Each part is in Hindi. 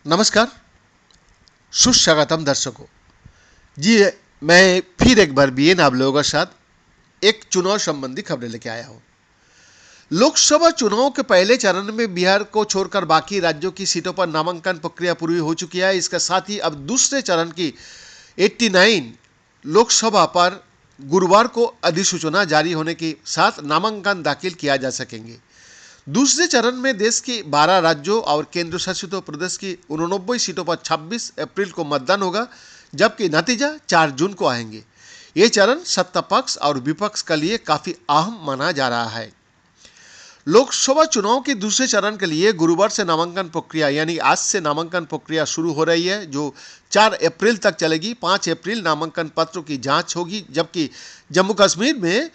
नमस्कार, सुस्वागतम दर्शकों। जी, मैं फिर एक बार बीएन आप लोगों के साथ एक चुनाव संबंधी खबरें लेके आया हूँ। लोकसभा चुनाव के पहले चरण में बिहार को छोड़कर बाकी राज्यों की सीटों पर नामांकन प्रक्रिया पूरी हो चुकी है। इसके साथ ही अब दूसरे चरण की 89 लोकसभा पर गुरुवार को अधिसूचना जारी होने के साथ नामांकन दाखिल किया जा सकेंगे। दूसरे चरण में देश के 12 राज्यों और केंद्र शासित प्रदेश की 89 सीटों पर 26 अप्रैल को मतदान होगा, जबकि नतीजा 4 जून को आएंगे। ये चरण सत्ता पक्ष और विपक्ष के लिए काफी अहम माना जा रहा है। लोकसभा चुनाव के दूसरे चरण के लिए गुरुवार से नामांकन प्रक्रिया यानी आज से नामांकन प्रक्रिया शुरू हो रही है, जो 4 अप्रैल तक चलेगी। 5 अप्रैल नामांकन पत्रों की जांच होगी, जबकि जम्मू कश्मीर में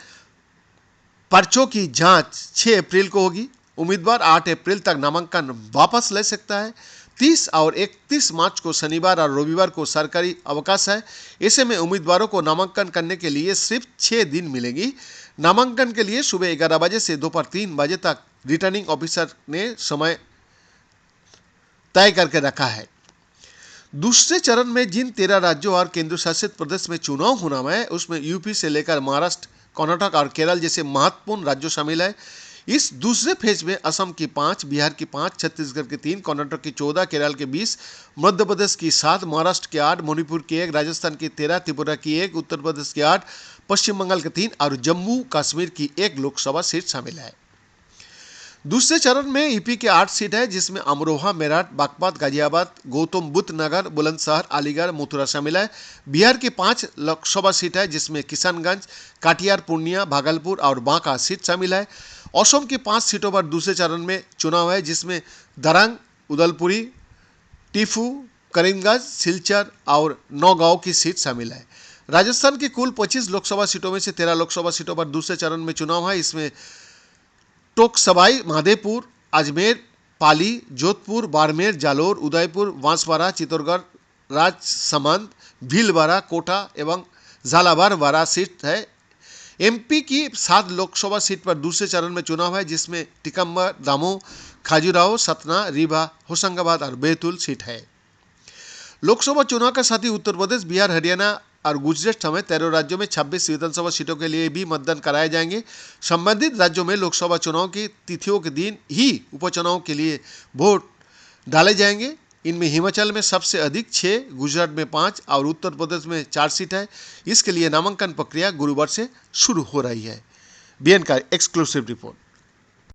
पर्चों की जांच 6 अप्रैल को होगी। उम्मीदवार 8 अप्रैल तक नामांकन वापस ले सकता है। 30 और 31 मार्च को शनिवार और रविवार को सरकारी अवकाश है। ऐसे में उम्मीदवारों को नामांकन करने के लिए सिर्फ 6 दिन मिलेंगी। नामांकन के लिए सुबह 11 बजे से दोपहर 3 बजे तक रिटर्निंग ऑफिसर ने समय तय करके रखा है। दूसरे चरण में जिन 13 राज्यों और केंद्र शासित प्रदेश में चुनाव होना है, उसमें यूपी से लेकर महाराष्ट्र, कर्नाटक और केरल जैसे महत्वपूर्ण राज्यों शामिल है। इस दूसरे फेज में असम की 5, बिहार की 5, छत्तीसगढ़ की 3, कर्नाटक की 14, केरल के 20, मध्य प्रदेश की 7, महाराष्ट्र के 8, मणिपुर की 1, राजस्थान की 13, त्रिपुरा की 1, उत्तर प्रदेश की 8, पश्चिम बंगाल की 3 और जम्मू कश्मीर की 1 लोकसभा सीट शामिल है। दूसरे चरण में यूपी के 8 सीट है, जिसमें अमरोहा, मेरठ, बागपत, गाजियाबाद, गौतम बुद्ध नगर, बुलंदशहर, अलीगढ़, मथुरा शामिल है। बिहार की 5 लोकसभा सीट है, जिसमें किशनगंज, कटिहार, पूर्णिया, भागलपुर और बांका सीट शामिल है। असम की 5 सीटों पर दूसरे चरण में चुनाव है, जिसमें दरंग, उदलपुरी, टीफू, करीमगंज, सिलचर और नौगांव की सीट शामिल है। राजस्थान की कुल 25 लोकसभा सीटों में से 13 लोकसभा सीटों पर दूसरे चरण में चुनाव है। इसमें टोंक सवाई माधोपुर, अजमेर, पाली, जोधपुर, बाड़मेर, जालोर, उदयपुर, बांसवाड़ा, चित्तौड़गढ़, राजसमंद, भीलवाड़ा, कोटा एवं झालावाड़ सीट है। एमपी की 7 लोकसभा सीट पर दूसरे चरण में चुनाव है, जिसमें टिकमगढ़, दामोह, खजुराहो, सतना, रीवा, होशंगाबाद और बैतूल सीट है। लोकसभा चुनाव के साथ ही उत्तर प्रदेश, बिहार, हरियाणा और गुजरात समेत 13 राज्यों में 26 विधानसभा सीटों के लिए भी मतदान कराए जाएंगे। संबंधित राज्यों में लोकसभा चुनाव की तिथियों के दिन ही उपचुनाव के लिए वोट डाले जाएंगे। इनमें हिमाचल में सबसे अधिक 6, गुजरात में 5 और उत्तर प्रदेश में 4 सीट है। इसके लिए नामांकन प्रक्रिया गुरुवार से शुरू हो रही है। बीएन का एक्सक्लूसिव रिपोर्ट।